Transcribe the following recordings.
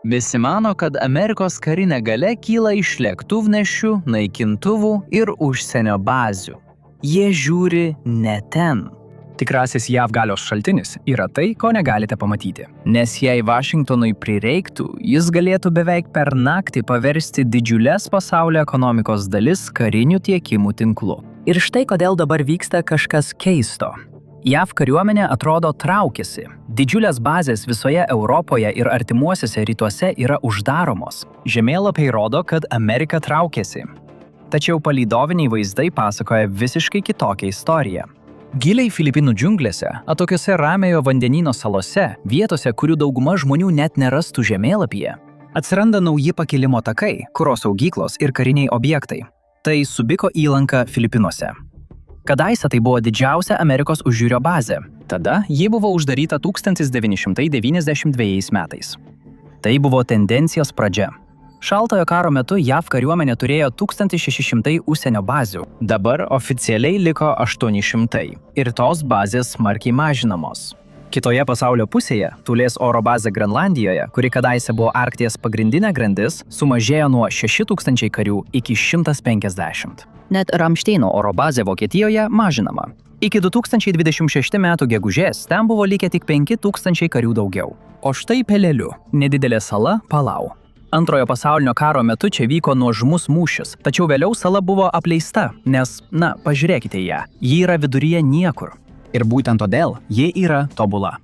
Visi mano, kad Amerikos karinė galia kyla iš lėktuvnešių, naikintuvų ir užsienio bazių. Jie žiūri ne ten. Tikrasis JAV galios šaltinis yra tai, ko negalite pamatyti. Nes jei Vašingtonui prireiktų, jis galėtų beveik per naktį paversti didžiulės pasaulio ekonomikos dalis karinių tiekimų tinklu. Ir štai kodėl dabar vyksta kažkas keisto. JAV kariuomenė atrodo traukiasi. Didžiulės bazės visoje Europoje ir artimuosiuose rytuose yra uždaromos. Žemėlapiai rodo, kad Amerika traukiasi. Tačiau palydoviniai vaizdai pasakoja visiškai kitokią istoriją. Giliai Filipinų džiunglėse, atokiose Ramiojo vandenyno salose, vietose, kurių dauguma žmonių net nerastų žemėlapyje, atsiranda nauji pakilimo takai, kuro saugyklos ir kariniai objektai. Tai Subiko įlanka Filipinuose. Kadaise tai buvo didžiausia Amerikos užjūrio bazė. Tada ji buvo uždaryta 1992 metais. Tai buvo tendencijos pradžia. Šaltojo karo metu JAV kariuomenė turėjo 1600 užsienio bazių. Dabar oficialiai liko 800 ir tos bazės smarkiai mažinamos. Kitoje pasaulio pusėje Tulės oro bazė Grenlandijoje, kuri kadaise buvo Arkties pagrindinė grandis, sumažėjo nuo 6000 karių iki 150. Net Ramšteino oro bazė Vokietijoje mažinama. Iki 2026 metų gegužės ten buvo likę tik 5000 karių daugiau. O štai Peleliu, nedidelė sala Palau. Antrojo pasaulinio karo metu čia vyko nuožmus mūšis, tačiau vėliau sala buvo apleista, nes, pažiūrėkite ją, ji yra viduryje niekur. Ir būtent todėl ji yra tobula.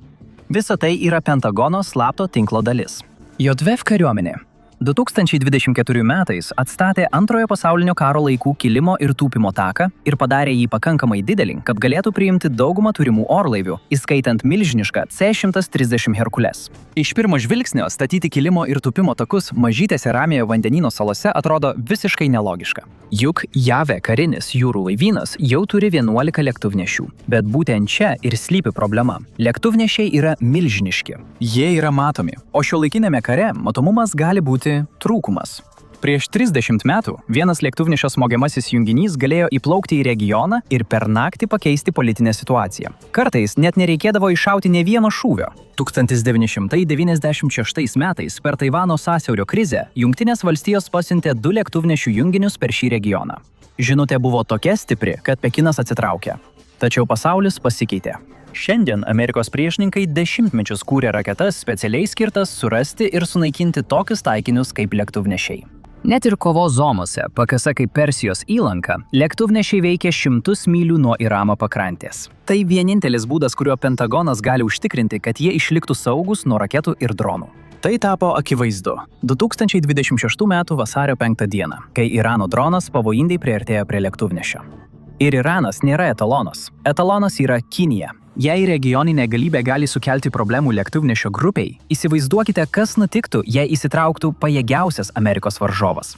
Visa tai yra Pentagono slapto tinklo dalis. JAV kariuomenė 2024 metais atstatė Antrojo pasaulinio karo laikų kilimo ir tūpimo taką ir padarė jį pakankamai didelį, kad galėtų priimti daugumą turimų orlaivių, įskaitant milžinišką C-130 Herkules. Iš pirmo žvilgsnio statyti kilimo ir tūpimo takus mažytėse Ramiojo vandenyno salose atrodo visiškai nelogiška. Juk JAV karinis jūrų laivynas jau turi 11 lėktuvnešių, bet būtent čia ir slypi problema. Lėktuvnešiai yra milžiniški. Jie yra matomi, o šiuolaikinėme kare matomumas gali būti trūkumas. Prieš 30 metų vienas lėktuvnešio smogiamasis junginys galėjo įplaukti į regioną ir per naktį pakeisti politinę situaciją. Kartais net nereikėdavo iššauti nė vieno šūvio. 1996 metais per Taivano sąsiaurio krizę Jungtinės valstijos pasiuntė 2 lėktuvnešių junginius per šį regioną. Žinutė buvo tokia stipri, kad Pekinas atsitraukė. Tačiau pasaulis pasikeitė. Šiandien Amerikos priešininkai dešimtmečius kūrė raketas specialiai skirtas surasti ir sunaikinti tokius taikinius kaip lėktuvnešiai. Net ir kovos zonose, pakasa kaip Persijos įlanka, lėktuvnešiai veikia 100 mylių nuo Irano pakrantės. Tai vienintelis būdas, kuriuo Pentagonas gali užtikrinti, kad jie išliktų saugus nuo raketų ir dronų. Tai tapo akivaizdu 2026 m. vasario 5 d., kai Irano dronas pavojingai priartėjo prie lėktuvnešio. Ir Iranas nėra etalonas. Etalonas yra Kinija. Jei regioninė galybė gali sukelti problemų lėktuvnešio grupiai, įsivaizduokite, kas nutiktų, jei įsitrauktų pajėgiausias Amerikos varžovas.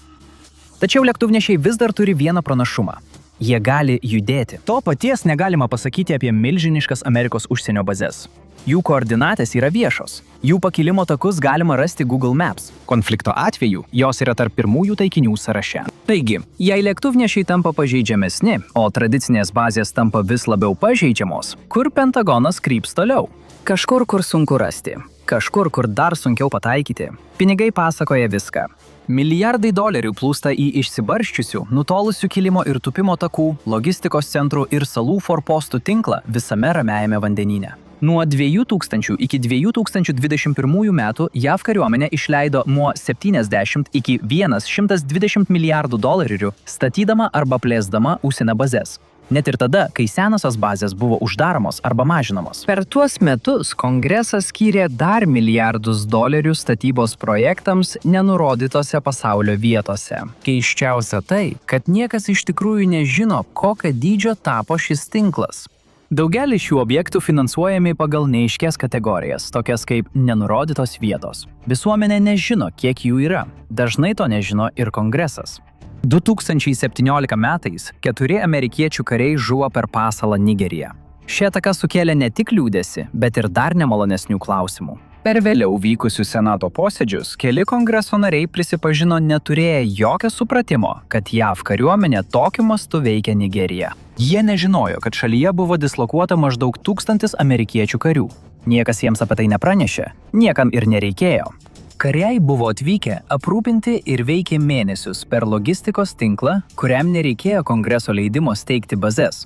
Tačiau lėktuvnešiai vis dar turi vieną pranašumą. Jie gali judėti. To paties negalima pasakyti apie milžiniškas Amerikos užsienio bazes. Jų koordinatės yra viešos. Jų pakilimo takus galima rasti Google Maps. Konflikto atveju jos yra tarp pirmųjų taikinių sąraše. Taigi, jei lėktuvnešiai tampa pažeidžiamesni, o tradicinės bazės tampa vis labiau pažeidžiamos, kur Pentagonas kryps toliau? Kažkur, kur sunku rasti. Kažkur, kur dar sunkiau pataikyti. Pinigai pasakoja viską. Milijardai dolerių plūsta į išsibarsčiusių, nutolusių kilimo ir tūpimo takų, logistikos centrų ir salų forpostų tinklą visame Ramiajame vandenyne. Nuo 2000 iki 2021 metų JAV kariuomenė išleido nuo 70 iki 120 milijardų dolerių statydama arba plėsdama užsienio bazes. Net ir tada, kai senosios bazės buvo uždaromos arba mažinamos. Per tuos metus Kongresas skyrė dar milijardus dolerių statybos projektams nenurodytose pasaulio vietose. Keisčiausia tai, kad niekas iš tikrųjų nežino, kokio dydžio tapo šis tinklas. Daugelis šių objektų finansuojami pagal neaiškias kategorijas, tokias kaip nenurodytos vietos. Visuomenė nežino, kiek jų yra. Dažnai to nežino ir Kongresas. 2017 metais 4 amerikiečių kariai žuvo per pasalą Nigeriją. Ši ataka sukėlė ne tik liūdesį, bet ir dar nemalonesnių klausimų. Per vėliau vykusius Senato posėdžius keli kongreso nariai prisipažino neturėję jokio supratimo, kad JAV kariuomenė tokiu mastu veikia Nigeriją. Jie nežinojo, kad šalyje buvo dislokuota maždaug 1000 amerikiečių karių. Niekas jiems apie tai nepranešė, niekam ir nereikėjo. Kariai buvo atvykę, aprūpinti ir veikė mėnesius per logistikos tinklą, kuriam nereikėjo Kongreso leidimo steigti bazes.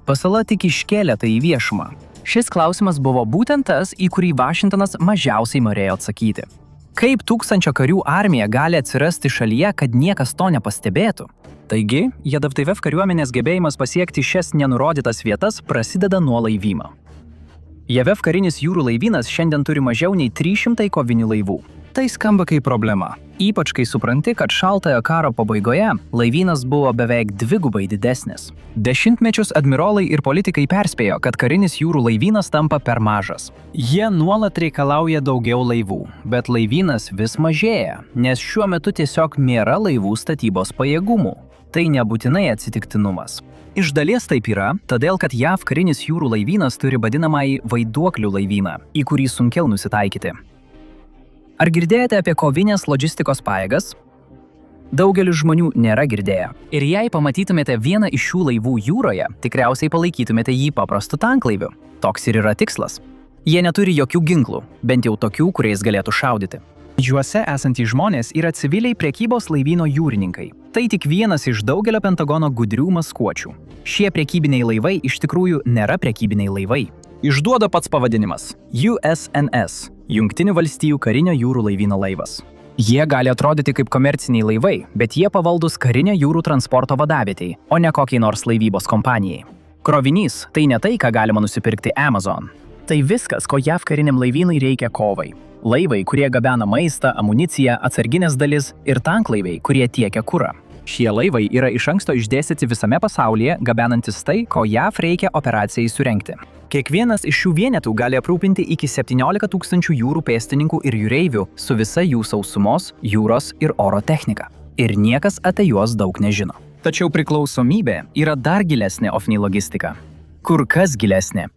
Pasala tik iškėlė tai į viešumą. Šis klausimas buvo būtent tas, į kurį Vašingtonas mažiausiai norėjo atsakyti. Kaip 1000 karių armija gali atsirasti šalyje, kad niekas to nepastebėtų? Taigi, JADVTF kariuomenės gebėjimas pasiekti šias nenurodytas vietas prasideda nuo laivyno. JAV karinis jūrų laivynas šiandien turi mažiau nei 300 kovinių laivų. Tai skamba kaip problema. Ypač kai supranti, kad šaltojo karo pabaigoje laivynas buvo beveik dvigubai didesnis. Dešimtmečius admirolai ir politikai perspėjo, kad karinis jūrų laivynas tampa per mažas. Jie nuolat reikalauja daugiau laivų, bet laivynas vis mažėja, nes šiuo metu tiesiog nėra laivų statybos pajėgumų. Tai nebūtinai atsitiktinumas. Iš dalies taip yra, todėl kad JAV karinis jūrų laivynas turi vadinamąjį vaiduoklių laivyną, į kurį sunkiau nusitaikyti. Ar girdėjote apie kovinės logistikos pajėgas? Daugelis žmonių nėra girdėję. Ir jei pamatytumėte vieną iš šių laivų jūroje, tikriausiai palaikytumėte jį paprastu tanklaiviu. Toks ir yra tikslas. Jie neturi jokių ginklų, bent jau tokių, kuriais galėtų šaudyti. Juose esantys žmonės yra civiliai prekybos laivyno jūrininkai. Tai tik vienas iš daugelio Pentagono gudrių maskuočių. Šie prekybiniai laivai iš tikrųjų nėra prekybiniai laivai. Išduoda pats pavadinimas – USNS – Jungtinių valstijų karinio jūrų laivyno laivas. Jie gali atrodyti kaip komerciniai laivai, bet jie pavaldus karinio jūrų transporto vadavietei, o ne kokiai nors laivybos kompanijai. Krovinys – tai ne tai, ką galima nusipirkti Amazon. Tai viskas, ko JAV kariniam laivynui reikia kovai. Laivai, kurie gabena maistą, amuniciją, atsarginės dalis ir tanklaiviai, kurie tiekia kurą. Šie laivai yra iš anksto išdėstyti visame pasaulyje, gabenantis tai, ko JAV reikia operacijai surengti. Kiekvienas iš šių vienetų gali aprūpinti iki 17 000 jūrų pėstininkų ir jūreivių su visa jų sausumos, jūros ir oro technika. Ir niekas apie juos daug nežino. Tačiau priklausomybė yra dar gilesnė ofni logistika. Kur kas gilesnė.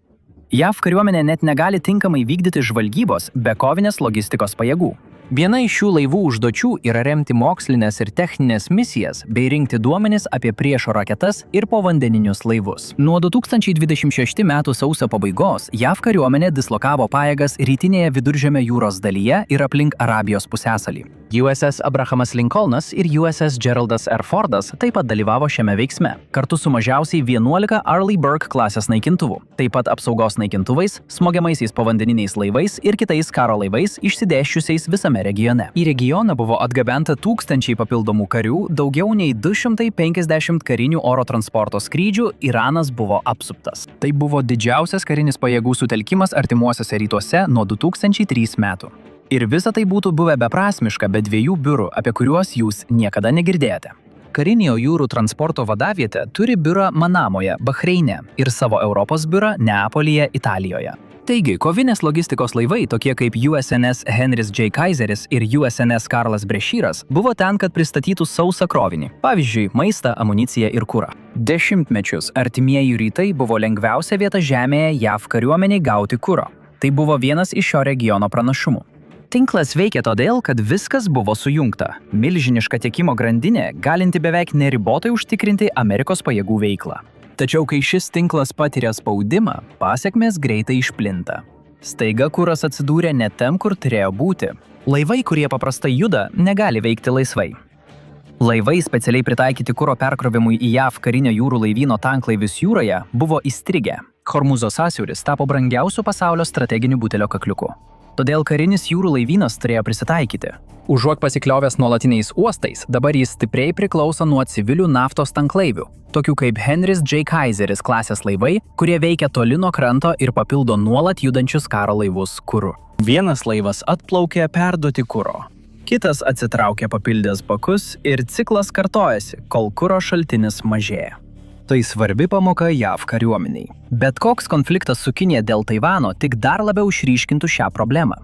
JAV kariuomenė net negali tinkamai vykdyti žvalgybos be kovinės logistikos pajėgų. Viena iš šių laivų užduočių yra remti mokslinės ir techninės misijas bei rinkti duomenis apie priešo raketas ir povandeninius laivus. Nuo 2026 metų sausio pabaigos JAV kariuomenė dislokavo pajėgas rytinėje Viduržemio jūros dalyje ir aplink Arabijos pusiasalį. USS Abrahamas Lincolnas ir USS Geraldas R. Fordas taip pat dalyvavo šiame veiksme, kartu su mažiausiai 11 Arleigh Burke klasės naikintuvų, taip pat apsaugos naikintuvais, smogiamaisiais povandeniniais laivais ir kitais karo laivais išsidėsčiusiais visame regione. Į regioną buvo atgabenta 1000 papildomų karių, daugiau nei 250 karinių oro transporto skrydžių, Iranas buvo apsuptas. Tai buvo didžiausias karinis pajėgų sutelkimas artimuosiuose rytuose nuo 2003 metų. Ir visa tai būtų buvę beprasmiška be dviejų biurų, apie kuriuos jūs niekada negirdėjote. Karinio jūrų transporto vadavietė turi biurą Manamoje, Bahreine ir savo Europos biurą Neapolyje, Italijoje. Taigi, kovinės logistikos laivai, tokie kaip USNS Henris J. Kaiseris ir USNS Karlas Brešyras, buvo ten, kad pristatytų sausą krovinį, pavyzdžiui, maistą, amuniciją ir kurą. Dešimtmečius artimieji rytai buvo lengviausia vieta žemėje JAV kariuomeniai gauti kuro. Tai buvo vienas iš šio regiono pranašumų. Tinklas veikia todėl, kad viskas buvo sujungta. Milžiniška tiekimo grandinė, galinti beveik neribotai užtikrinti Amerikos pajėgų veiklą. Tačiau, kai šis tinklas patiria spaudimą, pasekmės greitai išplinta. Staiga kuras atsidūrė ne ten, kur turėjo būti. Laivai, kurie paprastai juda, negali veikti laisvai. Laivai specialiai pritaikyti kuro perkrovimui į JAV karinio jūrų laivyno tanklaivius jūroje buvo įstrigę. Hormuzo sąsiauris tapo brangiausiu pasaulio strateginiu butelio kakliuku. Todėl karinis jūrų laivynas turėjo prisitaikyti. Užuot pasikliovęs nuolatiniais uostais, dabar jis stipriai priklauso nuo civilių naftos tanklaivių, tokių kaip Henris J. Kaiseris klasės laivai, kurie veikia toli nuo kranto ir papildo nuolat judančius karo laivus kuru. Vienas laivas atplaukė perduoti kuro. Kitas atsitraukė papildęs bakus ir ciklas kartojasi, kol kuro šaltinis mažėja. Tai svarbi pamoka JAV kariuomeniai. Bet koks konfliktas su Kinija dėl Taivano tik dar labiau išryškintų šią problemą.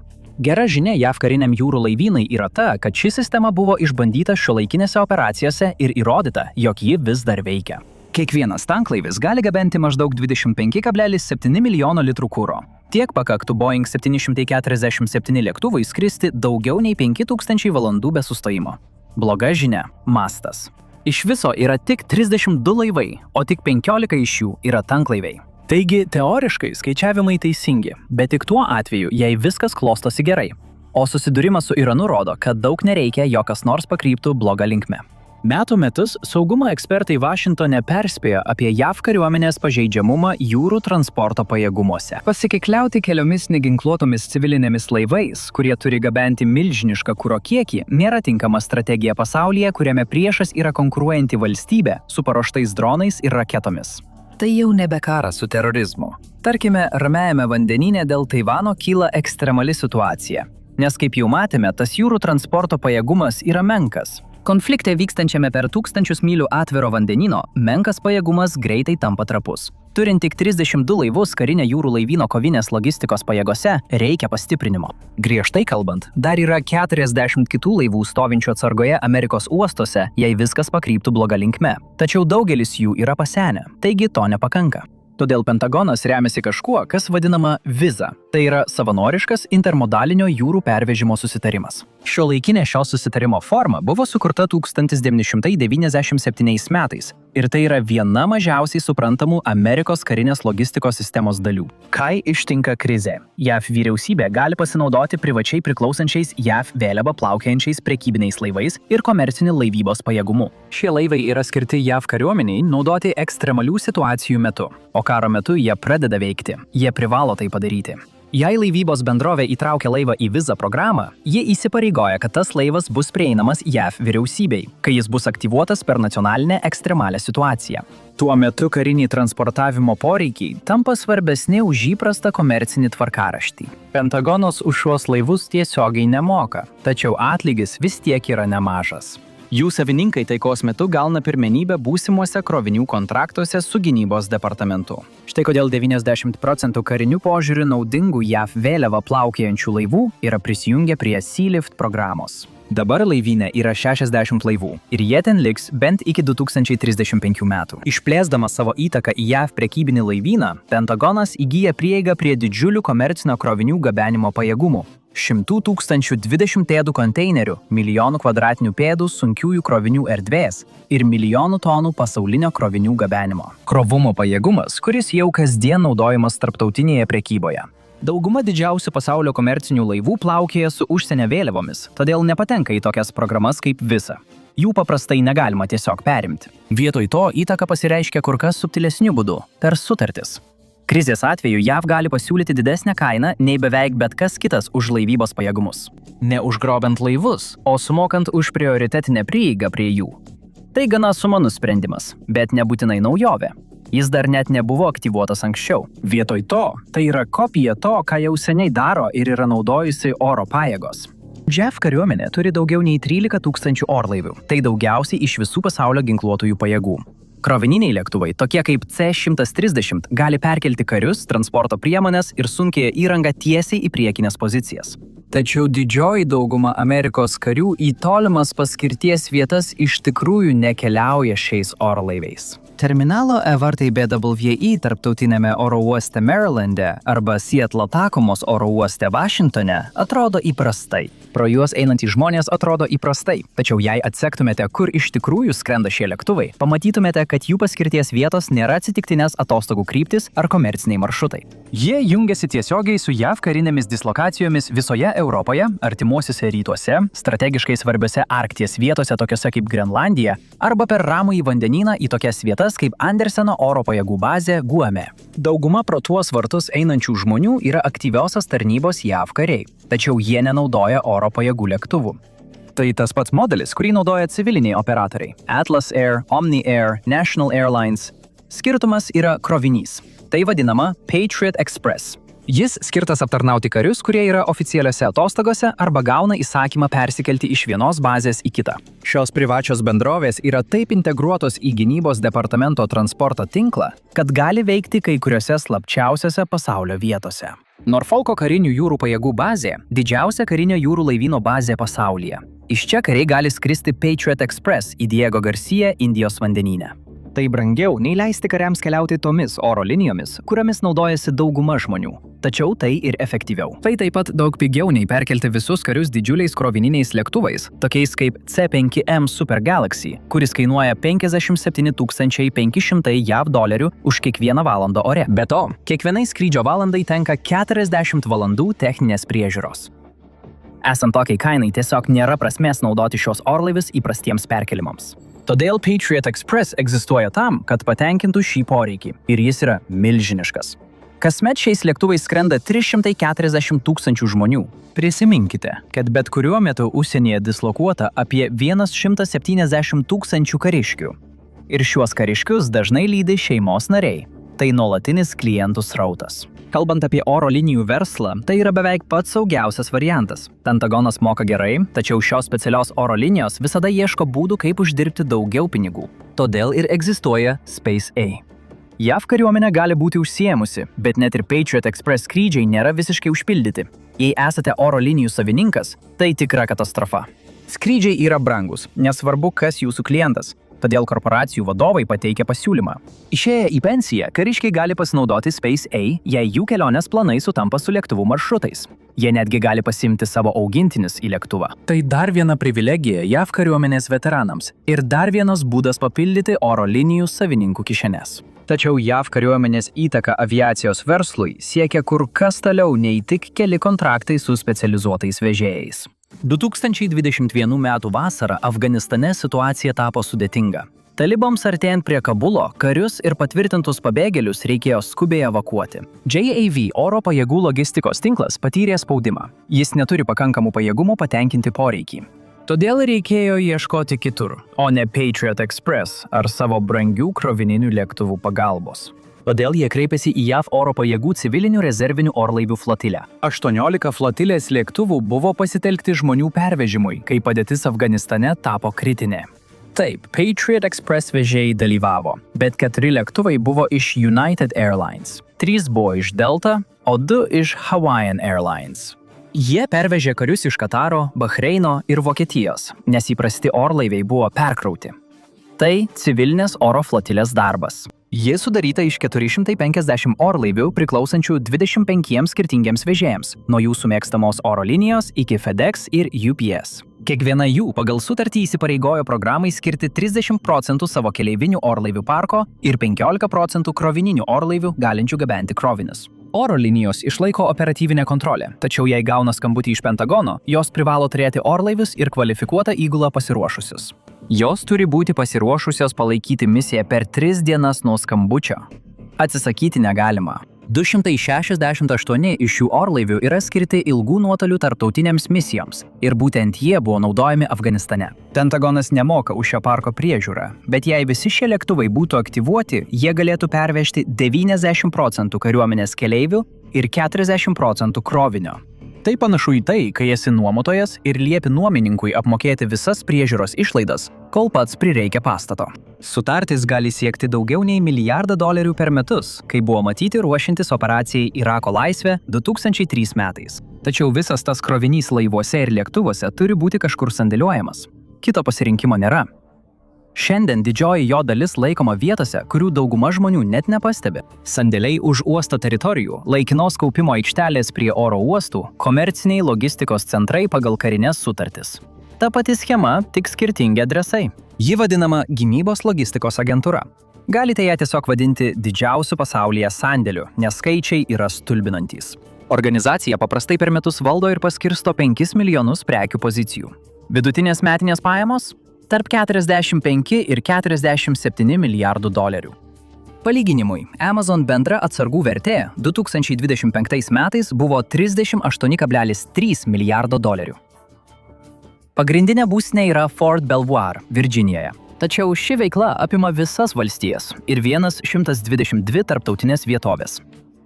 Gera žinia JAV kariniam jūrų laivynai yra ta, kad ši sistema buvo išbandyta šiuolaikinėse operacijose ir įrodyta, jog ji vis dar veikia. Kiekvienas tanklaivis gali gabenti maždaug 25,7 milijono litrų kuro. Tiek pakaktų Boeing 747 lėktuvui skristi daugiau nei 5000 valandų be sustojimo. Bloga žinia – mastas. Iš viso yra tik 32 laivai, o tik 15 iš jų yra tanklaiviai. Taigi, teoriškai skaičiavimai teisingi, bet tik tuo atveju, jei viskas klostosi gerai. O susidūrimas su Iranu rodo, kad daug nereikia, jog kas nors pakryptų blogą linkme. Metų metus saugumo ekspertai Vašingtone perspėjo apie JAV kariuomenės pažeidžiamumą jūrų transporto pajėgumuose. Pasikliauti keliomis neginkluotomis civilinėmis laivais, kurie turi gabenti milžinišką kuro kiekį, nėra tinkama strategija pasaulyje, kuriame priešas yra konkuruojanti valstybė su paruoštais dronais ir raketomis. Tai jau nebe karas su terorizmu. Tarkime, Ramiajame vandenyne dėl Taivano kyla ekstremali situacija. Nes kaip jau matėme, tas jūrų transporto pajėgumas yra menkas. Konflikte vykstančiame per 1000 mylių atviro vandenyno, menkas pajėgumas greitai tampa trapus. Turint tik 32 laivus karinė jūrų laivyno kovinės logistikos pajėgose, reikia pastiprinimo. Griežtai kalbant, dar yra 40 kitų laivų stovinčių atsargoje Amerikos uostuose, jei viskas pakryptų bloga linkme. Tačiau daugelis jų yra pasenę, taigi to nepakanka. Todėl Pentagonas remiasi kažkuo, kas vadinama viza. Tai yra savanoriškas intermodalinio jūrų pervežimo susitarimas. Šiuolaikinė šio susitarimo forma buvo sukurta 1997 metais ir tai yra viena mažiausiai suprantamų Amerikos karinės logistikos sistemos dalių. Kai ištinka krizė, JAV vyriausybė gali pasinaudoti privačiai priklausančiais JAV vėliava plaukiojančiais prekybiniais laivais ir komerciniu laivybos pajėgumu. Šie laivai yra skirti JAV kariuomeniai naudoti ekstremalių situacijų metu, o karo metu jie pradeda veikti. Jie privalo tai padaryti. Jei laivybos bendrovė įtraukia laivą į vizą programą, jie įsipareigoja, kad tas laivas bus prieinamas JAV vyriausybei, kai jis bus aktyvuotas per nacionalinę ekstremalią situaciją. Tuo metu kariniai transportavimo poreikiai tampa svarbesni už įprastą komercinį tvarkaraštį. Pentagonas už šiuos laivus tiesiogiai nemoka, tačiau atlygis vis tiek yra nemažas. Jų savininkai taikos metu gauna pirmenybę būsimuose krovinių kontraktuose su gynybos departamentu. Štai kodėl 90% karinių požiūrių naudingų JAV vėliava plaukiojančių laivų yra prisijungę prie Sea-Lift programos. Dabar laivyne yra 60 laivų ir jie ten liks bent iki 2035 metų. Išplėsdamas savo įtaką į JAV prekybinį laivyną, Pentagonas įgyja prieigą prie didžiulių komercinio krovinių gabenimo pajėgumų. 100 000 20 pėdų konteinerių, milijonų kvadratinių pėdų sunkiųjų krovinių erdvės ir milijonų tonų pasaulinio krovinių gabenimo. Krovumo pajėgumas, kuris jau kasdien naudojamas tarptautinėje prekyboje. Dauguma didžiausių pasaulio komercinių laivų plaukioja su užsienio vėliavomis, todėl nepatenka į tokias programas kaip visa. Jų paprastai negalima tiesiog perimti. Vietoj to įtaka pasireiškia kur kas subtilesniu būdu – per sutartis. Krizės atveju JAV gali pasiūlyti didesnę kainą nei beveik bet kas kitas už laivybos pajėgumus. Ne užgrobant laivus, o sumokant už prioritetinę prieigą prie jų. Tai gana sumanus sprendimas, bet nebūtinai naujovė. Jis dar net nebuvo aktyvuotas anksčiau. Vietoj to, tai yra kopija to, ką jau seniai daro ir yra naudojusi oro pajėgos. JAV kariuomenė turi daugiau nei 13 000 orlaivių, tai daugiausiai iš visų pasaulio ginkluotųjų pajėgų. Krovininiai lėktuvai, tokie kaip C-130, gali perkelti karius, transporto priemonės ir sunkiąją įrangą tiesiai į priekinės pozicijas. Tačiau didžioji dauguma Amerikos karių į tolimas paskirties vietas iš tikrųjų nekeliauja šiais orlaiviais. Terminalo E-vartai BWI tarptautinėme oro uoste Marylande arba Seattle Tacomos oro uoste Vašingtone atrodo įprastai. Pro juos einantys žmonės atrodo įprastai, tačiau jei atsektumėte, kur iš tikrųjų skrenda šie lėktuvai, pamatytumėte, kad jų paskirties vietos nėra atsitiktinės atostogų kryptis ar komerciniai maršrutai. Jie jungiasi tiesiogiai su JAV karinėmis dislokacijomis visoje Europoje, artimuosiuose rytuose, strategiškai svarbiose Arkties vietose tokiose kaip Grenlandija arba per Ramųjį vandenyną į tokias vietas kaip Anderseno oro pajėgų bazė Guame. Dauguma pro tuos vartus einančių žmonių yra aktyviosios tarnybos JAV kariai, tačiau jie nenaudoja oro pajėgų lėktuvų. Tai tas pats modelis, kurį naudoja civiliniai operatoriai – Atlas Air, Omni Air, National Airlines. Skirtumas yra krovinys. Tai vadinama Patriot Express. Jis skirtas aptarnauti karius, kurie yra oficialiuose atostogose arba gauna įsakymą persikelti iš vienos bazės į kitą. Šios privačios bendrovės yra taip integruotos į gynybos departamento transporto tinklą, kad gali veikti kai kuriuose slapčiausiose pasaulio vietose. Norfolko karinių jūrų pajėgų bazė – didžiausia karinio jūrų laivyno bazė pasaulyje. Iš čia kariai gali skristi Patriot Express į Diego Garcia Indijos vandenyne. Tai brangiau nei leisti kariams keliauti tomis oro linijomis, kuriomis naudojasi dauguma žmonių. Tačiau tai ir efektyviau. Tai taip pat daug pigiau nei perkelti visus karius didžiuliais krovininiais lėktuvais, tokiais kaip C-5M Super Galaxy, kuris kainuoja 57 500 JAV dolerių už kiekvieną valandą ore. Be to, kiekvienai skrydžio valandai tenka 40 valandų techninės priežiūros. Esant tokiai kainai tiesiog nėra prasmės naudoti šios orlaivius įprastiems perkelimams. Todėl Patriot Express egzistuoja tam, kad patenkintų šį poreikį ir jis yra milžiniškas. Kasmet šiais lėktuvais skrenda 340 000 žmonių. Prisiminkite, kad bet kuriuo metu užsienyje dislokuota apie 170 000 kariškių. Ir šiuos kariškius dažnai lydi šeimos nariai. Tai nuolatinis klientų srautas. Kalbant apie oro linijų verslą, tai yra beveik pats saugiausias variantas. Pentagonas moka gerai, tačiau šios specialios oro linijos visada ieško būdų, kaip uždirbti daugiau pinigų. Todėl ir egzistuoja Space A. JAV kariuomenė gali būti užsiėmusi, bet net ir Patriot Express skrydžiai nėra visiškai užpildyti. Jei esate oro linijų savininkas, tai tikra katastrofa. Skrydžiai yra brangus, nesvarbu, kas jūsų klientas. Todėl korporacijų vadovai pateikia pasiūlymą. Išėję į pensiją, kariškiai gali pasinaudoti Space A, jei jų kelionės planai sutampa su lėktuvų maršrutais. Jie netgi gali pasimti savo augintinius į lėktuvą. Tai dar viena privilegija JAV kariuomenės veteranams ir dar vienas būdas papildyti oro linijų savininkų kišenes. Tačiau JAV kariuomenės įtaka aviacijos verslui siekia kur kas toliau nei tik keli kontraktai su specializuotais vežėjais. 2021 m. vasarą Afganistane situacija tapo sudėtinga. Talibams artėjant prie Kabulo, karius ir patvirtintus pabėgėlius reikėjo skubiai evakuoti. JAV oro pajėgų logistikos tinklas patyrė spaudimą. Jis neturi pakankamų pajėgumų patenkinti poreikį. Todėl reikėjo ieškoti kitur, o ne Patriot Express ar savo brangių krovininių lėktuvų pagalbos. Todėl jie kreipėsi į JAV oro pajėgų civilinių rezervinių orlaivių flotilę. 18 flotilės lėktuvų buvo pasitelkti žmonių pervežimui, kai padėtis Afganistane tapo kritinė. Taip, Patriot Express vežėjai dalyvavo, bet 4 lėktuvai buvo iš United Airlines, 3 buvo iš Delta, o 2 iš Hawaiian Airlines. Jie pervežė karius iš Kataro, Bahreino ir Vokietijos, nes įprasti orlaiviai buvo perkrauti. Tai civilinės oro flotilės darbas. Ji sudaryta iš 450 orlaivių priklausančių 25 skirtingiems vežėjams, nuo jūsų mėgstamos oro linijos iki FedEx ir UPS. Kiekviena jų pagal sutartį įsipareigojo programai skirti 30% savo keleivinių orlaivių parko ir 15% krovininių orlaivių galinčių gabenti krovinius. Oro linijos išlaiko operatyvinę kontrolę, tačiau jei gauna skambutį iš Pentagono, jos privalo turėti orlaivius ir kvalifikuotą įgulą pasiruošusius. Jos turi būti pasiruošusios palaikyti misiją per 3 dienas nuo skambučio. Atsisakyti negalima. 268 iš šių orlaivių yra skirti ilgų nuotolių tarptautinėms misijoms ir būtent jie buvo naudojami Afganistane. Pentagonas nemoka už šio parko priežiūrą, bet jei visi šie lėktuvai būtų aktyvuoti, jie galėtų pervežti 90% kariuomenės keleivių ir 40% krovinio. Tai panašu į tai, kai esi nuomotojas ir liepi nuomininkui apmokėti visas priežiūros išlaidas, kol pats prireikia pastato. Sutartis gali siekti daugiau nei $1 milijardą per metus, kai buvo matyti ruošiantis operacijai Irako laisvė 2003 metais. Tačiau visas tas krovinys laivuose ir lėktuvuose turi būti kažkur sandėliuojamas. Kito pasirinkimo nėra. Šiandien didžioji jo dalis laikoma vietose, kurių dauguma žmonių net nepastebi. Sandėliai už uosto teritorijų, laikinos kaupimo aikštelės prie oro uostų, komerciniai logistikos centrai pagal karines sutartis. Ta pati schema, tik skirtingi adresai. Ji vadinama gynybos logistikos agentūra. Galite ją tiesiog vadinti didžiausiu pasaulyje sandėliu, nes skaičiai yra stulbinantys. Organizacija paprastai per metus valdo ir paskirsto 5 milijonus prekių pozicijų. Vidutinės metinės pajamos – tarp 45 ir 47 milijardų dolerių. Palyginimui, Amazon bendra atsargų vertė 2025 metais buvo 38,3 milijardo dolerių. Pagrindinė būstinė yra Fort Belvoir, Virdžinijoje. Tačiau ši veikla apima visas valstijas ir 122 tarptautinės vietovės.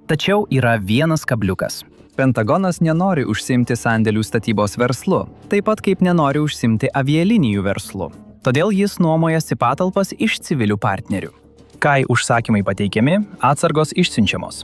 Tačiau yra vienas kabliukas. Pentagonas nenori užsiimti sandėlių statybos verslu, taip pat kaip nenori užsiimti avialinijų verslu. Todėl jis nuomojasi patalpas iš civilių partnerių. Kai užsakymai pateikiami, atsargos išsiunčiamos.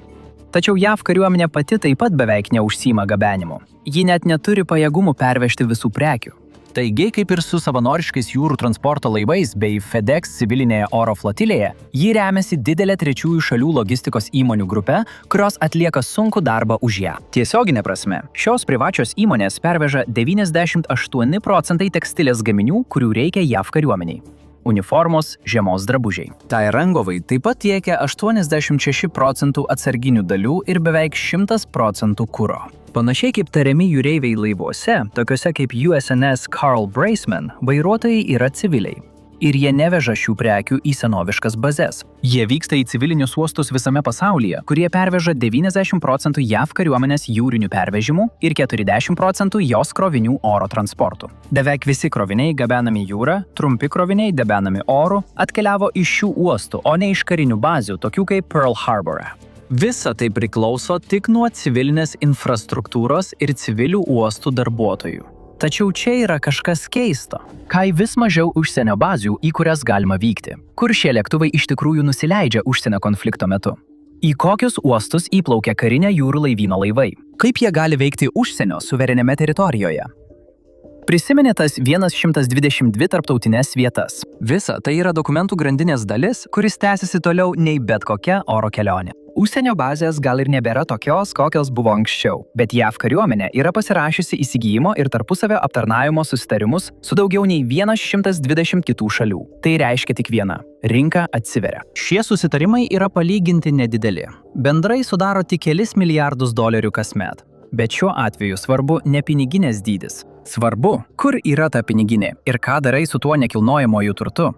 Tačiau JAV kariuomenė pati taip pat beveik neužsiima gabenimu. Ji net neturi pajėgumų pervežti visų prekių. Taigi, kaip ir su savanoriškais jūrų transporto laivais bei FedEx civilinėje oro flotilėje, ji remiasi didelė trečiųjų šalių logistikos įmonių grupe, kurios atlieka sunkų darbą už ją. Tiesioginė prasme, šios privačios įmonės perveža 98% tekstilės gaminių, kurių reikia JAV kariuomeniai. Uniformos, žiemos drabužiai. Tai rangovai taip pat tiekia 86% atsarginių dalių ir beveik 100% kuro. Panašiai kaip tariami jūreiviai laivuose, tokiuose kaip USNS Carl Braceman, vairuotojai yra civiliai. Ir jie neveža šių prekių į senoviškas bazes. Jie vyksta į civilinius uostus visame pasaulyje, kurie perveža 90% JAV kariuomenės jūrinių pervežimų ir 40% jos krovinių oro transportų. Beveik visi kroviniai gabenami jūra, trumpi kroviniai gabenami oru atkeliavo iš šių uostų, o ne iš karinių bazių, tokių kaip Pearl Harbor. Visa tai priklauso tik nuo civilinės infrastruktūros ir civilių uostų darbuotojų. Tačiau čia yra kažkas keisto. Kai vis mažiau užsienio bazių, į kurias galima vykti. Kur šie lėktuvai iš tikrųjų nusileidžia užsienio konflikto metu? Į kokius uostus įplaukia karinė jūrų laivyno laivai? Kaip jie gali veikti užsienio suvereniame teritorijoje? Prisiminė tas 122 tarptautinės vietas. Visa tai yra dokumentų grandinės dalis, kuris tęsiasi toliau nei bet kokia oro kelionė. Užsienio bazės gal ir nebėra tokios, kokios buvo anksčiau, bet JAV kariuomenė yra pasirašiusi įsigijimo ir tarpusavio aptarnavimo susitarimus su daugiau nei 120 kitų šalių. Tai reiškia tik viena – rinka atsiveria. Šie susitarimai yra palyginti nedideli. Bendrai sudaro tik kelis milijardus dolerių kasmet. Bet šiuo atveju svarbu ne piniginės dydis. Svarbu, kur yra ta piniginė ir ką darai su tuo nekilnojamuoju turtu.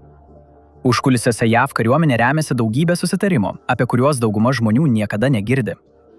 Užkulisiuose JAV kariuomenė remiasi daugybę susitarimų, apie kuriuos dauguma žmonių niekada negirdi.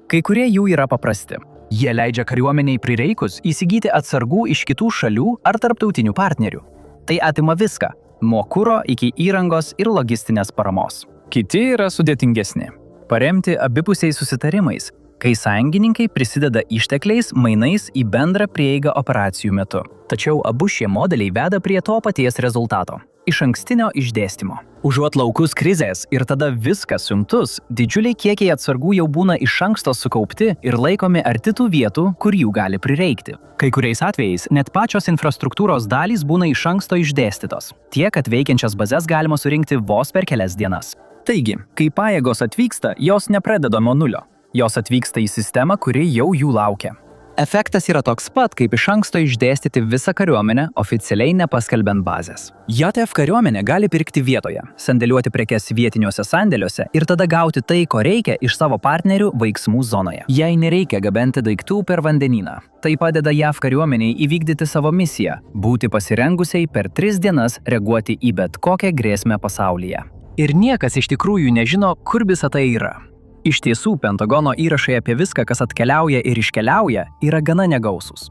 Kai kurie jų yra paprasti. Jie leidžia kariuomeniai prireikus įsigyti atsargų iš kitų šalių ar tarptautinių partnerių. Tai atima viską – nuo kuro iki įrangos ir logistinės paramos. Kiti yra sudėtingesni. Paremti abipusiais susitarimais, kai sąjungininkai prisideda ištekliais mainais į bendrą prieigą operacijų metu. Tačiau abu šie modeliai veda prie to paties rezultato – išankstinio išdėstymo. Užuot laukus krizės ir tada viskas siuntus, didžiuliai kiekiai atsargų jau būna iš anksto sukaupti ir laikomi arti tų vietų, kur jų gali prireikti. Kai kuriais atvejais net pačios infrastruktūros dalys būna iš anksto išdėstytos. Tiek, kad veikiančias bazes galima surinkti vos per kelias dienas. Taigi, kai pajėgos atvyksta, jos nepradeda nuo nulio. Jos atvyksta į sistemą, kuri jau jų laukia. Efektas yra toks pat, kaip iš anksto išdėstyti visą kariuomenę, oficialiai nepaskelbiant bazės. JAV kariuomenė gali pirkti vietoje, sandėliuoti prekes vietiniuose sandėliuose ir tada gauti tai, ko reikia iš savo partnerių veiksmų zonoje. Jei nereikia gabenti daiktų per vandenyną. Tai padeda JAV kariuomeniai įvykdyti savo misiją – būti pasirengusiai per 3 dienas reaguoti į bet kokią grėsmę pasaulyje. Ir niekas iš tikrųjų nežino, kur visa tai yra. Iš tiesų, Pentagono įrašai apie viską, kas atkeliauja ir iškeliauja, yra gana negausus.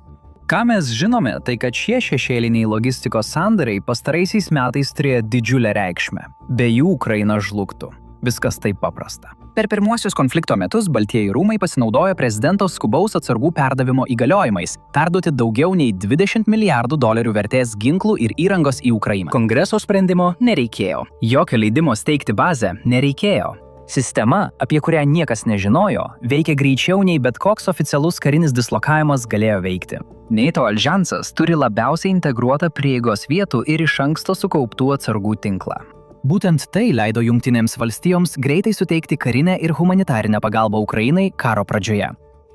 Ką mes žinome, tai kad šie šešėliniai logistikos sandariai pastaraisiais metais turėjo didžiulę reikšmę. Be jų Ukraina žlugtų. Viskas taip paprasta. Per pirmuosius konflikto metus Baltieji rūmai pasinaudojo prezidento skubaus atsargų perdavimo įgaliojimais perduoti daugiau nei 20 milijardų dolerių vertės ginklų ir įrangos į Ukrainą. Kongreso sprendimo nereikėjo. Jokio leidimo steigti bazę nereikėjo. Sistema, apie kurią niekas nežinojo, veikia greičiau nei bet koks oficialus karinis dislokavimas galėjo veikti. NATO aljansas turi labiausiai integruotą prieigos vietų ir iš anksto sukauptų atsargų tinklą. Būtent tai leido Jungtinėms valstijoms greitai suteikti karinę ir humanitarinę pagalbą Ukrainai karo pradžioje.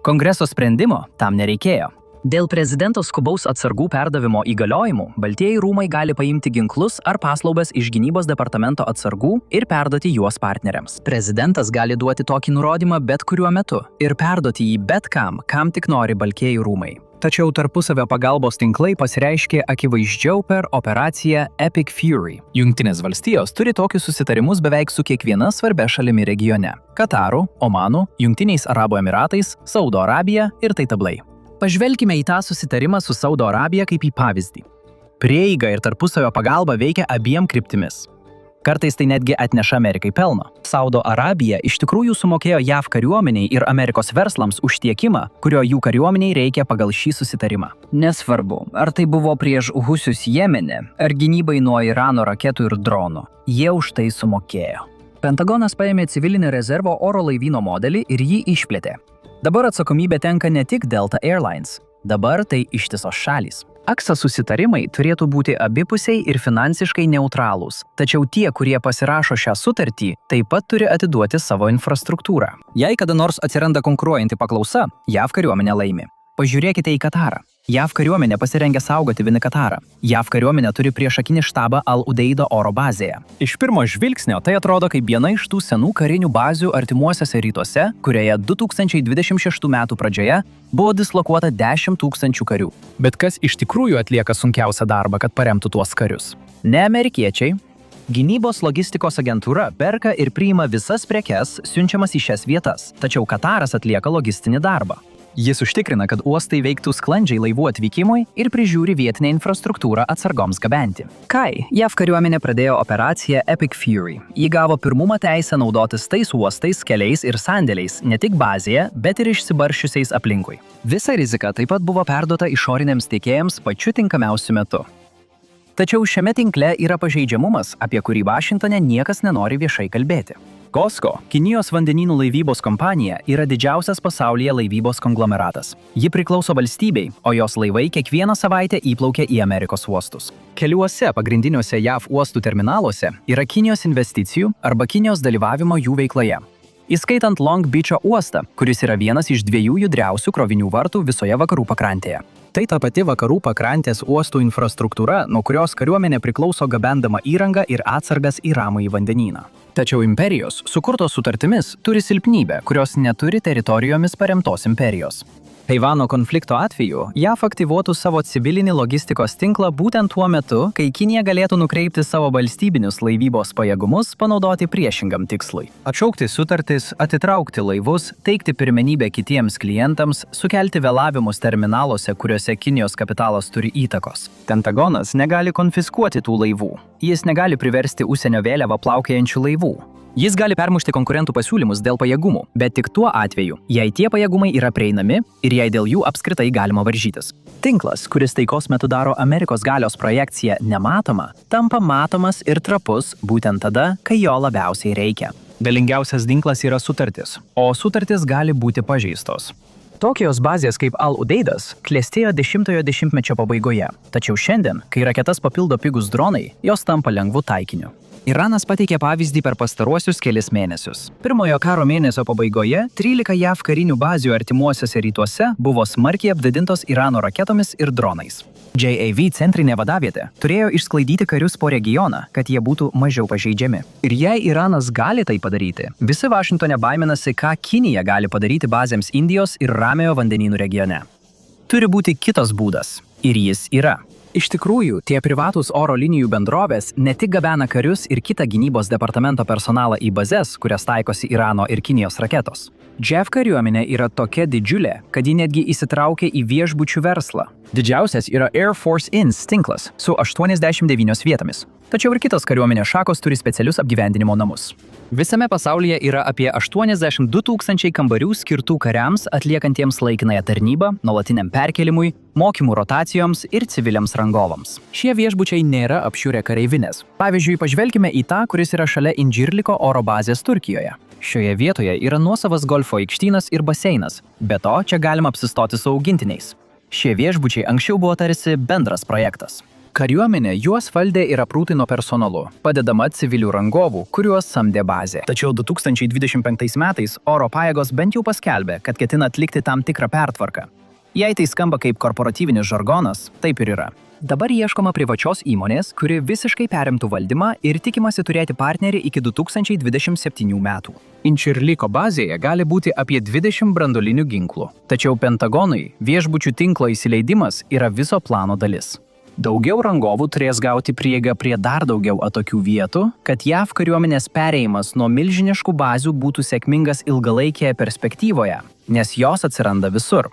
Kongreso sprendimo tam nereikėjo. Dėl prezidento skubaus atsargų perdavimo įgaliojimų, Baltieji rūmai gali paimti ginklus ar paslaugas iš gynybos departamento atsargų ir perduoti juos partneriams. Prezidentas gali duoti tokį nurodymą bet kuriuo metu ir perduoti jį bet kam tik nori Baltieji rūmai. Tačiau tarpusavio pagalbos tinklai pasireiškė akivaizdžiau per operaciją Epic Fury. Jungtinės valstijos turi tokius susitarimus beveik su kiekviena svarbia šalimi regione – Kataru, Omanu, Jungtiniais Arabų Emiratais, Saudo Arabija ir Taitablai. Pažvelkime į tą susitarimą su Saudo Arabija kaip į pavyzdį. Prieiga ir tarpusavio pagalba veikia abiem kryptimis. Kartais tai netgi atneša Amerikai pelno. Saudo Arabija iš tikrųjų sumokėjo JAV kariuomeniai ir Amerikos verslams už tiekimą, kurio jų kariuomeniai reikia pagal šį susitarimą. Nesvarbu, ar tai buvo prieš Husius Jemene, ar gynybai nuo Irano raketų ir dronų. Jie už tai sumokėjo. Pentagonas paėmė civilinio rezervo oro laivyno modelį ir jį išplėtė. Dabar atsakomybė tenka ne tik Delta Airlines. Dabar tai ištisos šalys. ACSA susitarimai turėtų būti abipusiai ir finansiškai neutralūs, tačiau tie, kurie pasirašo šią sutartį, taip pat turi atiduoti savo infrastruktūrą. Jei kada nors atsiranda konkuruojanti paklausa, JAV kariuomenė laimi. Pažiūrėkite į Katarą. JAV kariuomenė pasirengė saugoti Vinikatarą. JAV kariuomenė turi priešakinį štabą Al-Udeido oro bazėje. Iš pirmo žvilgsnio tai atrodo kaip viena iš tų senų karinių bazių artimuosiuose rytuose, kurioje 2026 metų pradžioje buvo dislokuota 10 000 karių. Bet kas iš tikrųjų atlieka sunkiausią darbą, kad paremtų tuos karius? Ne amerikiečiai. Gynybos logistikos agentūra perka ir priima visas prekes siunčiamas į šias vietas, tačiau Kataras atlieka logistinį darbą. Jis užtikrina, kad uostai veiktų sklandžiai laivų atvykimui ir prižiūri vietinę infrastruktūrą atsargoms gabenti. Kai JAV kariuomenė pradėjo operaciją Epic Fury, ji gavo pirmumo teisę naudotis tais uostais, keliais ir sandėliais ne tik bazėje, bet ir išsibarsčiusiais aplinkui. Visa rizika taip pat buvo perduota išoriniams tiekėjams pačiu tinkamiausiu metu. Tačiau šiame tinkle yra pažeidžiamumas, apie kurį Vašingtone niekas nenori viešai kalbėti. COSCO, Kinijos vandenynų laivybos kompanija, yra didžiausias pasaulyje laivybos konglomeratas. Ji priklauso valstybei, o jos laivai kiekvieną savaitę įplaukia į Amerikos uostus. Keliuose pagrindiniuose JAV uostų terminaluose yra Kinijos investicijų arba Kinijos dalyvavimo jų veikloje. Įskaitant Long Beach'o uostą, kuris yra vienas iš 2 judriausių krovinių vartų visoje vakarų pakrantėje. Tai ta pati vakarų pakrantės uostų infrastruktūra, nuo kurios kariuomenė priklauso gabendama įrangą ir atsargas į Ramųjį vandenyną. Tačiau imperijos, sukurtos sutartimis, turi silpnybę, kurios neturi teritorijomis paremtos imperijos. Taivano konflikto atveju JAV aktyvuotų savo civilinį logistikos tinklą būtent tuo metu, kai Kinija galėtų nukreipti savo valstybinius laivybos pajėgumus panaudoti priešingam tikslui. Atšaukti sutartis, atitraukti laivus, teikti pirmenybę kitiems klientams, sukelti vėlavimus terminaluose, kuriuose Kinijos kapitalas turi įtakos. Pentagonas negali konfiskuoti tų laivų. Jis negali priversti užsienio vėliavą plaukiojančių laivų. Jis gali permušti konkurentų pasiūlymus dėl pajėgumų, bet tik tuo atveju, jei tie pajėgumai yra prieinami ir jei dėl jų apskritai galima varžytis. Tinklas, kuris taikos metu daro Amerikos galios projekciją nematoma, tampa matomas ir trapus būtent tada, kai jo labiausiai reikia. Galingiausias ginklas yra sutartis, o sutartis gali būti pažeistos. Tokios bazės kaip Al-Udeidas klestėjo 10-ojo dešimtmečio pabaigoje, tačiau šiandien, kai raketas papildo pigus dronai, jos tampa lengvu taikiniu. Iranas pateikė pavyzdį per pastaruosius kelis mėnesius. Pirmojo karo mėnesio pabaigoje 13 JAV karinių bazių artimuosiuose rytuose buvo smarkiai apdidintos Irano raketomis ir dronais. JAV centrinė vadavietė turėjo išsklaidyti karius po regioną, kad jie būtų mažiau pažeidžiami. Ir jei Iranas gali tai padaryti, visi Vašingtone baiminasi, ką Kinija gali padaryti bazėms Indijos ir Ramiojo vandenynų regione. Turi būti kitas būdas. Ir jis yra. Iš tikrųjų, tie privatūs oro linijų bendrovės ne tik gabena karius ir kitą gynybos departamento personalą į bazes, kurias taikosi Irano ir Kinijos raketos. JAV kariuomenė yra tokia didžiulė, kad ji netgi įsitraukia į viešbučių verslą. Didžiausias yra Air Force Inns tinklas su 89 vietomis. Tačiau ir kitos kariuomenės šakos turi specialius apgyvendinimo namus. Visame pasaulyje yra apie 82 000 kambarių skirtų kariams atliekantiems laikinąją tarnybą, nuolatiniam perkelimui, mokymų rotacijoms ir civiliams rangovams. Šie viešbučiai nėra apšiurę kareivinės. Pavyzdžiui, pažvelkime į tą, kuris yra šalia Indžirliko oro bazės Turkijoje. Šioje vietoje yra nuosavas golfo aikštynas ir baseinas, be to čia galima apsistoti su augintiniais. Šie viešbučiai anksčiau buvo tarsi bendras projektas. Kariuomenė juos valdė ir aprūpino personalu, padedama civilių rangovų, kuriuos samdė bazė. Tačiau 2025 metais oro pajėgos bent jau paskelbė, kad ketina atlikti tam tikrą pertvarką. Jei tai skamba kaip korporatyvinis žargonas, taip ir yra. Dabar ieškoma privačios įmonės, kuri visiškai perimtų valdymą ir tikimasi turėti partnerį iki 2027 metų. Indžirliko bazėje gali būti apie 20 branduolinių ginklų. Tačiau Pentagonui viešbučių tinklo įsileidimas yra viso plano dalis. Daugiau rangovų turės gauti prieigą prie dar daugiau atokių vietų, kad JAV kariuomenės perėjimas nuo milžiniškų bazių būtų sėkmingas ilgalaikėje perspektyvoje, nes jos atsiranda visur.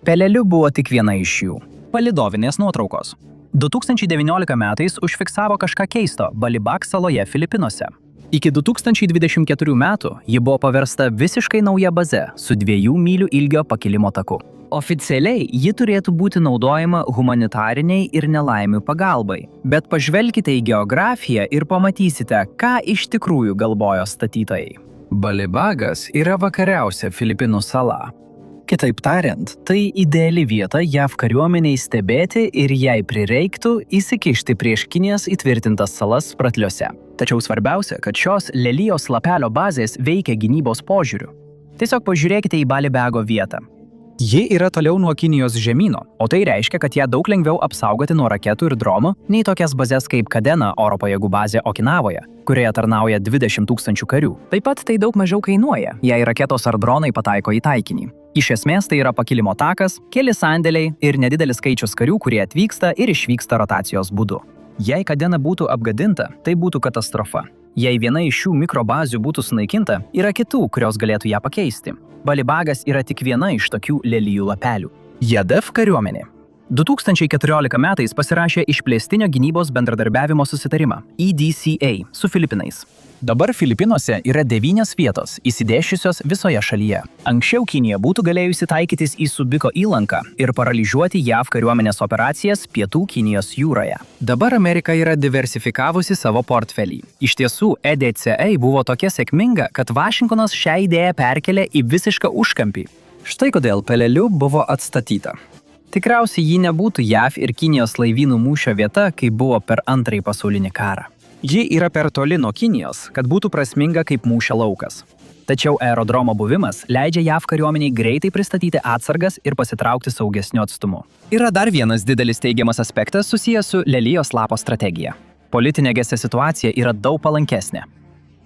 Peleliu buvo tik viena iš jų – palidovinės nuotraukos. 2019 metais užfiksavo kažką keisto Balibak saloje Filipinuose. Iki 2024 metų ji buvo paversta visiškai nauja baze su 2 mylių ilgio pakilimo taku. Oficialiai ji turėtų būti naudojama humanitariniai ir nelaimių pagalbai, bet pažvelkite į geografiją ir pamatysite, ką iš tikrųjų galvojo statytojai. Balibagas yra vakariausia Filipinų sala. Kitaip tariant, tai ideali vieta JAV kariuomeniai stebėti ir jei prireiktų įsikišti prieš Kinijos įtvirtintas salas Spratliuose. Tačiau svarbiausia, kad šios lelijos lapelio bazės veikia gynybos požiūriu. Tiesiog pažiūrėkite į Balibago vietą. Ji yra toliau nuo Kinijos žemyno, o tai reiškia, kad ją daug lengviau apsaugoti nuo raketų ir dronų nei tokias bazės kaip Kadena oro pajėgų bazė Okinavoje, kurioje tarnauja 20 000 karių. Taip pat tai daug mažiau kainuoja, jei raketos ar dronai pataiko į taikinį. Iš esmės tai yra pakilimo takas, keli sandėliai ir nedidelis skaičius karių, kurie atvyksta ir išvyksta rotacijos būdu. Jei Kadena būtų apgadinta, tai būtų katastrofa. Jei viena iš šių mikrobazių būtų sunaikinta, yra kitų, kurios galėtų ją pakeisti. Balibagas yra tik viena iš tokių lelijų lapelių. JADF kariuomenė 2014 metais pasirašė išplėstinio gynybos bendradarbiavimo susitarimą EDCA su Filipinais. Dabar Filipinuose yra 9 vietos, įsidėsčiusios visoje šalyje. Anksčiau Kinija būtų galėjusi taikytis į Subiko įlanką ir paralyžiuoti JAV kariuomenės operacijas Pietų Kinijos jūroje. Dabar Amerika yra diversifikavusi savo portfelį. Iš tiesų, EDCA buvo tokia sėkminga, kad Vašingtonas šią idėją perkelė į visišką užkampį. Štai kodėl Peleliu buvo atstatyta. Tikriausiai ji nebūtų JAV ir Kinijos laivynų mūšio vieta, kai buvo per Antrąjį pasaulinį karą. Ji yra per toli nuo Kinijos, kad būtų prasminga kaip mūšio laukas. Tačiau aerodromo buvimas leidžia JAV kariuomeniai greitai pristatyti atsargas ir pasitraukti saugesniu atstumu. Yra dar vienas didelis teigiamas aspektas susijęs su lelijos lapo strategija. Politinė gese situacija yra daug palankesnė.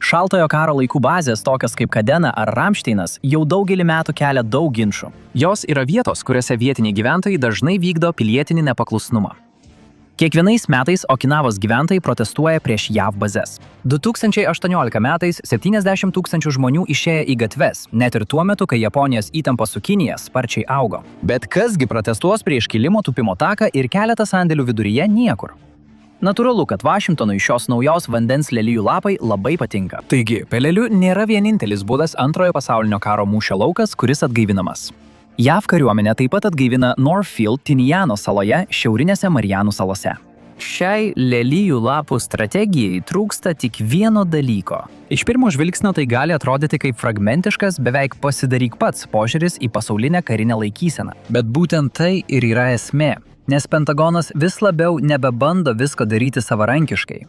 Šaltojo karo laikų bazės, tokios kaip Kadena ar Ramšteinas, jau daugelį metų kelia daug ginčų. Jos yra vietos, kuriuose vietiniai gyventojai dažnai vykdo pilietinį nepaklusnumą. Kiekvienais metais Okinavos gyventojai protestuoja prieš JAV bazes. 2018 metais 70 000 žmonių išėjo į gatves, net ir tuo metu, kai Japonijos įtampa su Kinija sparčiai augo. Bet kasgi protestuos prieš kilimo tūpimo taką ir keletą sandėlių viduryje niekur? Natūralu, kad Vašingtonui šios naujos vandens lelijų lapai labai patinka. Taigi, Peleliu nėra vienintelis būdas Antrojo pasaulinio karo mūšio laukas, kuris atgaivinamas. JAV kariuomenė taip pat atgaivina Northfield Tiniano saloje šiaurinėse Marijanų salose. Šiai lelijų lapų strategijai trūksta tik vieno dalyko. Iš pirmo žvilgsnio tai gali atrodyti kaip fragmentiškas, beveik pasidaryk pats požiūris į pasaulinę karinę laikyseną. Bet būtent tai ir yra esmė, nes Pentagonas vis labiau nebebando visko daryti savarankiškai.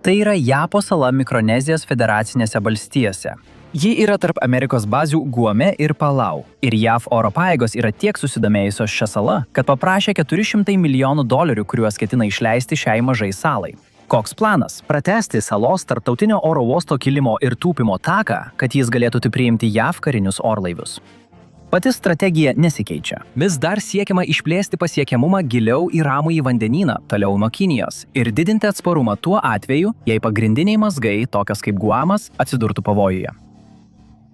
Tai yra Japo sala Mikronezijos federacinėse valstijose. Ji yra tarp Amerikos bazių Guame ir Palau, ir JAV oro pajėgos yra tiek susidomėjusios šią salą, kad paprašė $400 milijonų, kuriuos ketina išleisti šiai mažai salai. Koks planas? Pratęsti salos tarptautinio oro uosto kilimo ir tūpimo taką, kad jis galėtų priimti JAV karinius orlaivius. Pati strategija nesikeičia. Vis dar siekiama išplėsti pasiekiamumą giliau į Ramųjį vandenyną, toliau nuo Kinijos, ir didinti atsparumą tuo atveju, jei pagrindiniai mazgai, tokios kaip Guamas, atsidurtų pavojuje.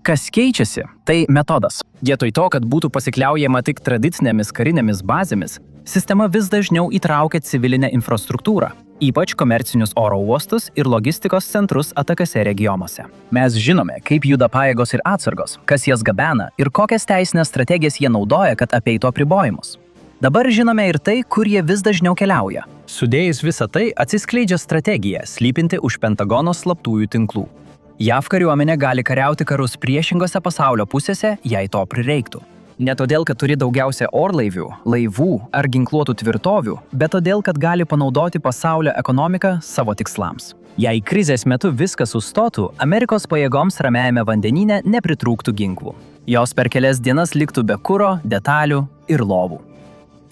Kas keičiasi, tai metodas. Vietoj to, kad būtų pasikliaujama tik tradicinėmis karinėmis bazėmis, sistema vis dažniau įtraukia civilinę infrastruktūrą, ypač komercinius oro uostus ir logistikos centrus atakose regionuose. Mes žinome, kaip juda pajėgos ir atsargos, kas jas gabena ir kokias teisinės strategijas jie naudoja, kad apeitų apribojimus. Dabar žinome ir tai, kur jie vis dažniau keliauja. Sudėjus visą tai, atsiskleidžia strategija, slypinti už Pentagono slaptųjų tinklų. JAV kariuomenė gali kariauti karus priešingose pasaulio pusėse, jei to prireiktų. Ne todėl, kad turi daugiausia orlaivių, laivų ar ginkluotų tvirtovių, bet todėl, kad gali panaudoti pasaulio ekonomiką savo tikslams. Jei krizės metu viskas sustotų, Amerikos pajėgoms Ramiajame vandenyne nepritrūktų ginklų. Jos per kelias dienas liktų be kuro, detalių ir lovų.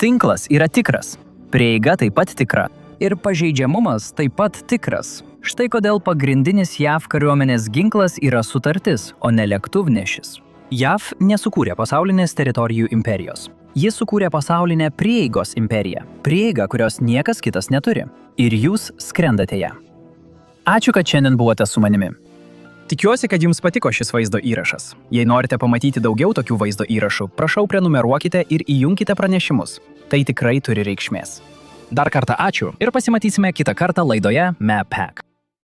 Tinklas yra tikras, prieiga taip pat tikra ir pažeidžiamumas taip pat tikras. Štai kodėl pagrindinis JAV kariuomenės ginklas yra sutartis, o ne lėktuvnešis. JAV nesukūrė pasaulinės teritorijų imperijos. Jis sukūrė pasaulinę prieigos imperiją. Prieigą, kurios niekas kitas neturi. Ir jūs skrendate ją. Ačiū, kad šiandien buvote su manimi. Tikiuosi, kad jums patiko šis vaizdo įrašas. Jei norite pamatyti daugiau tokių vaizdo įrašų, prašau prenumeruokite ir įjunkite pranešimus. Tai tikrai turi reikšmės. Dar kartą ačiū ir pasimatysime kitą kartą laidoje MapHack.